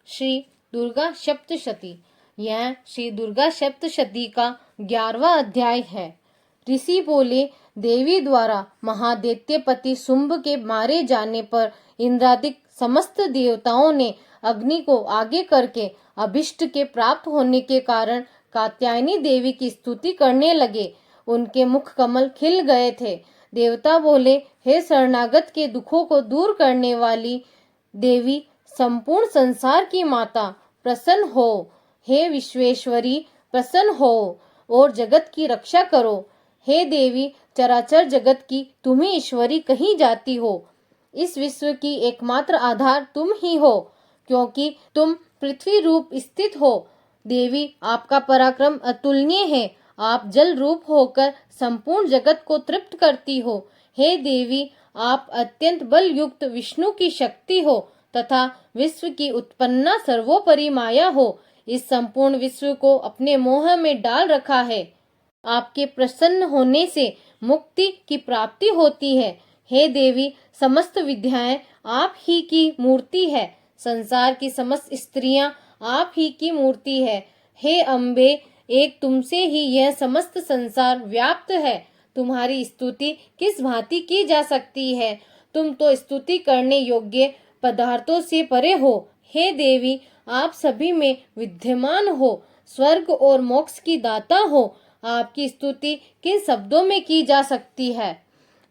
श्री दुर्गा सप्तशती। यह श्री दुर्गा सप्तशती का 11वां अध्याय है। ऋषि बोले, देवी द्वारा महादैत्यपति शुंभ के मारे जाने पर इंद्रादिक समस्त देवताओं ने अग्नि को आगे करके अभिष्ट के प्राप्त होने के कारण कात्यायनी देवी की स्तुति करने लगे। उनके मुख कमल खिल गए थे। देवता बोले, हे शरणागत के दुखों को दूर करने वाली देवी, संपूर्ण संसार की माता, प्रसन्न हो। हे विश्वेश्वरी, प्रसन्न हो और जगत की रक्षा करो। हे देवी, चराचर जगत की तुम ही ईश्वरी कही जाती हो। इस विश्व की एकमात्र आधार तुम ही हो, क्योंकि तुम पृथ्वी रूप स्थित हो। देवी, आपका पराक्रम अतुलनीय है। आप जल रूप होकर संपूर्ण जगत को तृप्त करती हो। हे देवी, आप अत्यंत बल युक्त विष्णु की शक्ति हो तथा विश्व की उत्पन्ना सर्वोपरि माया हो। इस संपूर्ण विश्व को अपने मोह में डाल रखा है। आपके प्रसन्न होने से मुक्ति की प्राप्ति होती है। हे देवी, समस्त विद्याएं आप ही की मूर्ति है। संसार की समस्त स्त्रियां आप ही की मूर्ति है। हे अम्बे, एक तुमसे ही यह समस्त संसार व्याप्त है। तुम्हारी स्तुति किस भांति की जा सकती है? तुम तो स्तुति करने योग्य पदार्थों से परे हो। हे देवी, आप सभी में विद्यमान हो, स्वर्ग और मोक्ष की दाता हो। आपकी स्तुति किन शब्दों में की जा सकती है?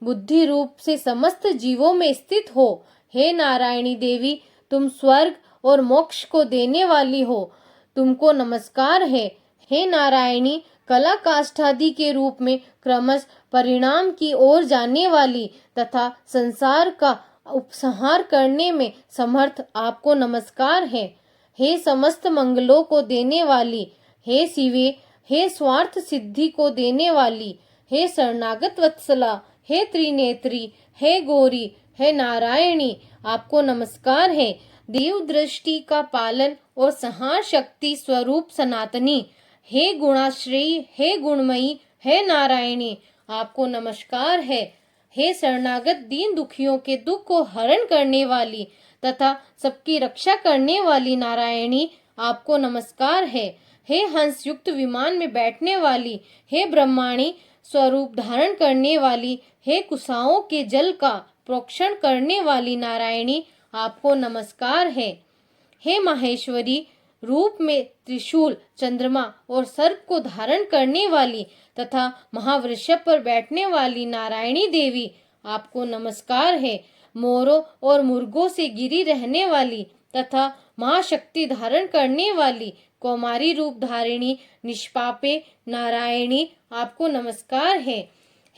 बुद्धि रूप से समस्त जीवों में स्थित हो। हे नारायणी देवी, तुम स्वर्ग और मोक्ष को देने वाली हो। तुमको नमस्कार है। हे नारायणी, कला काष्ठादि के रूप में क्रमश परिणाम की ओर जाने वाली तथा संसार का उपसंहार करने में समर्थ आपको नमस्कार है। हे समस्त मंगलों को देने वाली, हे शिवे, हे स्वार्थ सिद्धि को देने वाली, हे शरणागत वत्सला, हे त्रिनेत्री, हे गौरी, हे नारायणी, आपको नमस्कार है। देव दृष्टि का पालन और संहार शक्ति स्वरूप सनातनी, हे गुणाश्रयी, हे गुणमयी, हे नारायणी, आपको नमस्कार है। हे शरणागत दीन दुखियों के दुख को हरण करने वाली तथा सबकी रक्षा करने वाली नारायणी, आपको नमस्कार है। हे हंस युक्त विमान में बैठने वाली, हे ब्रह्माणी स्वरूप धारण करने वाली, हे कुशाओं के जल का प्रोक्षण करने वाली नारायणी, आपको नमस्कार है। हे माहेश्वरी, रूप में त्रिशूल, चंद्रमा और सर्प को धारण करने वाली तथा महावृषभ पर बैठने वाली नारायणी देवी, आपको नमस्कार है। मोरों और मुर्गों से गिरी रहने वाली तथा महाशक्ति धारण करने वाली कौमारी रूप धारिणी निष्पापे नारायणी, आपको नमस्कार है।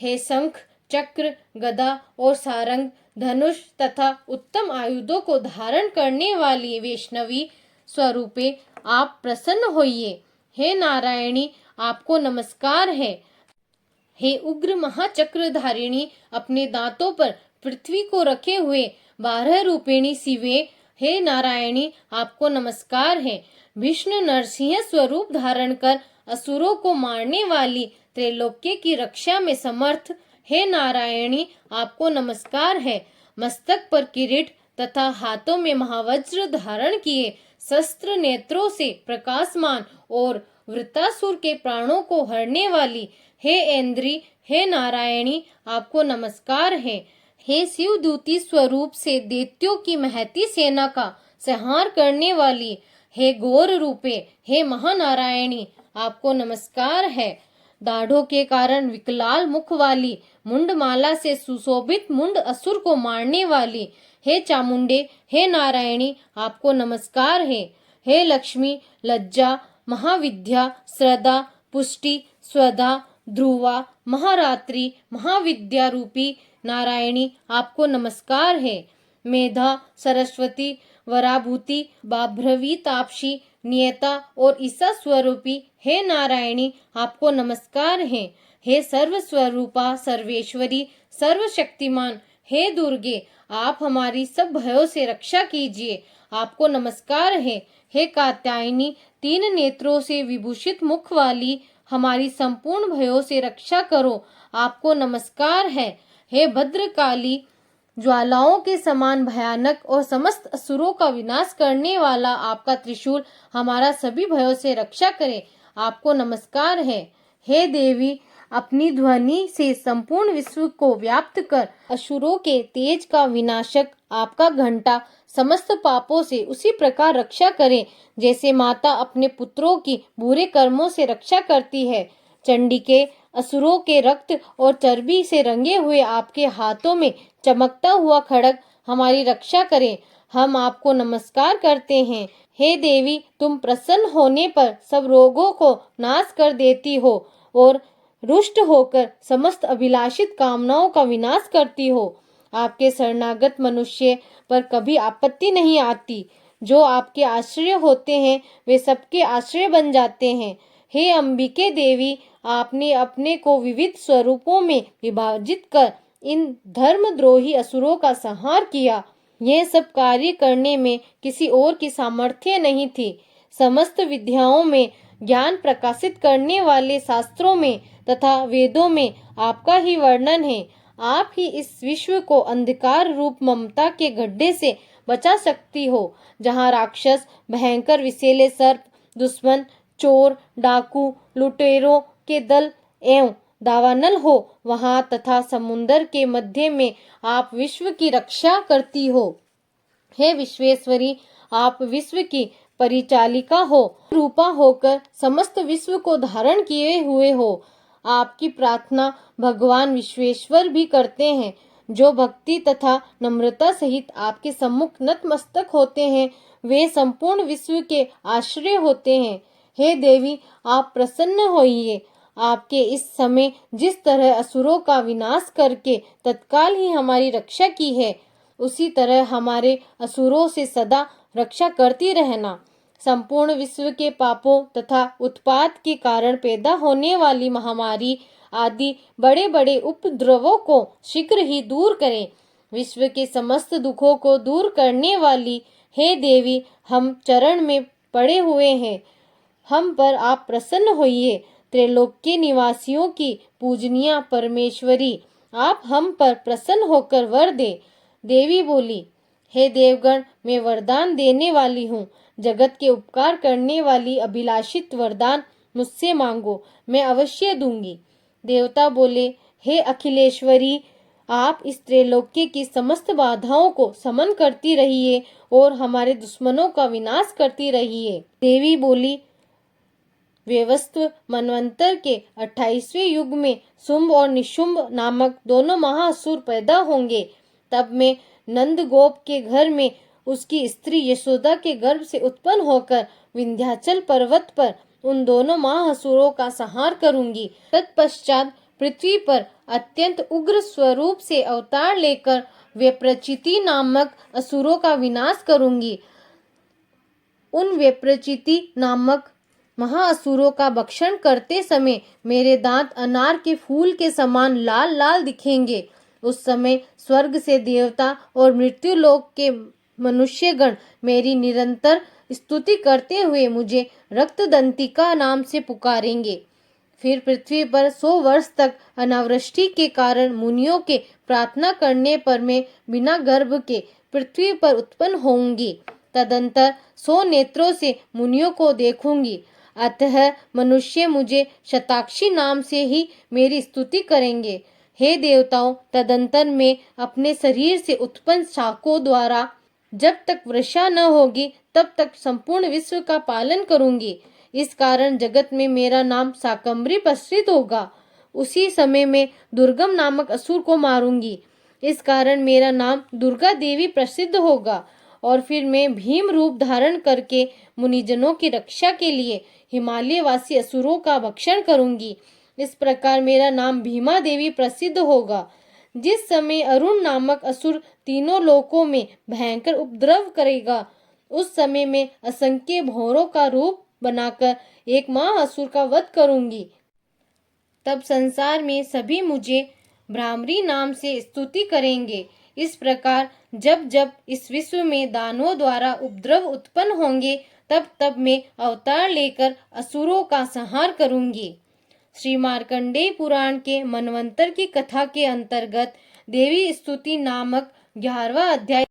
हे शंख, चक्र, गदा और सारंग, धनुष तथा उत्तम आयुधों को धारण करने वाली वैष्णवी स्वरूपे, आप प्रसन्न होइए। हे नारायणी, आपको नमस्कार है। हे उग्र महाचक्र धारिणी, अपने दांतों पर पृथ्वी को रखे हुए 12 रूपिणी शिवे, हे नारायणी, आपको नमस्कार है। विष्णु नरसिंह स्वरूप धारण कर असुरों को मारने वाली त्रैलोक्य की रक्षा में समर्थ, हे नारायणी, आपको नमस्कार है। मस्तक पर किरीट तथा हाथों में महावज्र धारण किए, शस्त्र नेत्रों से प्रकाशमान और वृत्तासुर के प्राणों को हरने वाली, हे ऐन्द्री, हे नारायणी, आपको नमस्कार है। हे शिवदूती स्वरूप से दैत्यों की महती सेना का संहार करने वाली, हे घोर रूपे, हे महानारायणी, आपको नमस्कार है। दाढ़ों के कारण विकलाल मुख वाली, मुंडमाला से सुशोभित मुंड असुर को मारने वाली, हे चामुंडे, हे नारायणी, आपको नमस्कार है। हे लक्ष्मी, लज्जा, महाविद्या, श्रद्धा, पुष्टि, स्वधा, ध्रुवा, महारात्रि, महाविद्या रूपी नारायणी, आपको नमस्कार है। मेधा, सरस्वती, वराभूति, बाभ्रवी, तापसी, नियता और ईसा स्वरूपी, हे नारायणी, आपको नमस्कार है। हे सर्व स्वरूपा, सर्वेश्वरी, सर्वशक्तिमान, हे दुर्गे, आप हमारी सब भयों से रक्षा कीजिए, आपको नमस्कार है। हे कात्यायनी, 3 नेत्रों से विभूषित मुख वाली, हमारी संपूर्ण भयों से रक्षा करो, आपको नमस्कार है। हे भद्रकाली, ज्वालाओं के समान भयानक और समस्त असुरों का विनाश करने वाला आपका त्रिशूल हमारा सभी भयों से रक्षा करे। आपको नमस्कार है। हे देवी, अपनी ध्वनि से संपूर्ण विश्व को व्याप्त कर असुरों के तेज का विनाशक आपका घंटा समस्त पापों से उसी प्रकार रक्षा करे जैसे माता अपने पुत्रों की बुरे कर्मों से रक्षा करती है। चंडिके, असुरों के रक्त और चर्बी से रंगे हुए आपके हाथों में चमकता हुआ खड्ग हमारी रक्षा करे। हम आपको नमस्कार करते हैं। हे देवी, तुम प्रसन्न होने पर सब रोगों को नाश कर देती हो और रुष्ट होकर समस्त अभिलाषित कामनाओं का विनाश करती हो। आपके शरणागत मनुष्य पर कभी आपत्ति नहीं आती। जो आपके आश्रय होते हैं वे सबके आश्रय बन जाते हैं। हे अंबिके देवी, आपने अपने को विविध स्वरूपों में विभाजित कर इन धर्मद्रोही असुरों का संहार किया। यह सब कार्य करने में किसी और की सामर्थ्य नहीं थी। समस्त विद्याओं में ज्ञान प्रकाशित करने वाले शास्त्रों में तथा वेदों में आपका ही वर्णन है। आप ही इस विश्व को अंधकार रूप ममता के गड्ढे से बचा सकती हो, जहाँ राक्षस, भयंकर विषैले सर्प, दुश्मन, चोर, डाकू, लुटेरों के दल एवं दावानल हो वहां तथा समुन्दर के मध्य में आप विश्व की रक्षा करती हो। हे विश्वेश्वरी, आप विश्व की परिचालिका हो, रूपा होकर समस्त विश्व को धारण किए हुए हो। आपकी प्रार्थना भगवान विश्वेश्वर भी करते हैं। जो भक्ति तथा नम्रता सहित आपके सम्मुख नतमस्तक होते हैं वे संपूर्ण विश्व के आश्रय होते हैं। हे देवी, आप प्रसन्न होइए। आपके इस समय जिस तरह असुरों का विनाश करके तत्काल ही हमारी रक्षा की है, उसी तरह हमारे असुरों से सदा रक्षा करती रहना। संपूर्ण विश्व के पापों तथा उत्पात के कारण पैदा होने वाली महामारी आदि बड़े बड़े उपद्रवों को शीघ्र ही दूर करें। विश्व के समस्त दुखों को दूर करने वाली हे देवी, हम चरण में पड़े हुए हैं। हम पर आप प्रसन्न होइए। त्रैलोक्य निवासियों की पूजनीय परमेश्वरी, आप हम पर प्रसन्न होकर वर दे। देवी बोली, हे देवगण, मैं वरदान देने वाली हूँ। जगत के उपकार करने वाली अभिलाषित वरदान मुझसे मांगो, मैं अवश्य दूंगी। देवता बोले, हे अखिलेश्वरी, आप इस त्रैलोक्य की समस्त बाधाओं को समन करती रहिए और हमारे दुश्मनों का विनाश करती रहिए। देवी बोली, व्यवस्व मनवंतर के 28वें युग में शुंभ और निशुंभ नामक दोनों महाअसुर पैदा होंगे। तब मैं नंद गोप के घर में उसकी स्त्री यशोदा के गर्भ से उत्पन्न होकर विंध्याचल पर्वत पर उन दोनों महाअसुरों का संहार करूंगी। तत्पश्चात पृथ्वी पर अत्यंत उग्र स्वरूप से अवतार लेकर व्यप्रचिति नामक असुरों का विनाश करूंगी। उन व्यप्रचिति नामक महाअसुरों का भक्षण करते समय मेरे दांत अनार के फूल के समान लाल लाल दिखेंगे। उस समय स्वर्ग से देवता और मृत्युलोक के मनुष्यगण मेरी निरंतर स्तुति करते हुए मुझे रक्तदंतिका नाम से पुकारेंगे। फिर पृथ्वी पर 100 वर्ष तक अनावृष्टि के कारण मुनियों के प्रार्थना करने पर मैं बिना गर्भ के पृथ्वी पर उत्पन्न होंगी। तदंतर 100 नेत्रों से मुनियों को देखूंगी। अतः मनुष्य मुझे शताक्षी नाम से ही मेरी स्तुति करेंगे। हे देवताओं, तदंतर मैं अपने शरीर से उत्पन्न शाखों द्वारा जब तक वर्षा न होगी तब तक संपूर्ण विश्व का पालन करूंगी। इस कारण जगत में मेरा नाम शाकंभरी प्रसिद्ध होगा। उसी समय में दुर्गम नामक असुर को मारूंगी। इस कारण मेरा नाम दुर्गा देवी प्रसिद्ध होगा। और फिर मैं भीम रूप धारण करके मुनिजनों की रक्षा के लिए हिमालय वासी असुरों का भक्षण करूंगी। इस प्रकार मेरा नाम भीमा देवी प्रसिद्ध होगा। जिस समय अरुण नामक असुर तीनों लोकों में भयंकर उपद्रव करेगा, उस समय मैं असंख्य भौरों का रूप बनाकर एक महाअसुर का वध करूंगी। तब संसार में सभी मुझे भ्रामरी नाम से स्तुति करेंगे। इस प्रकार जब जब इस विश्व में दानवों द्वारा उपद्रव उत्पन्न होंगे, तब तब मैं अवतार लेकर असुरों का संहार करूंगी। श्री मार्कंडेय पुराण के मनवंतर की कथा के अंतर्गत देवी स्तुति नामक 11वां अध्याय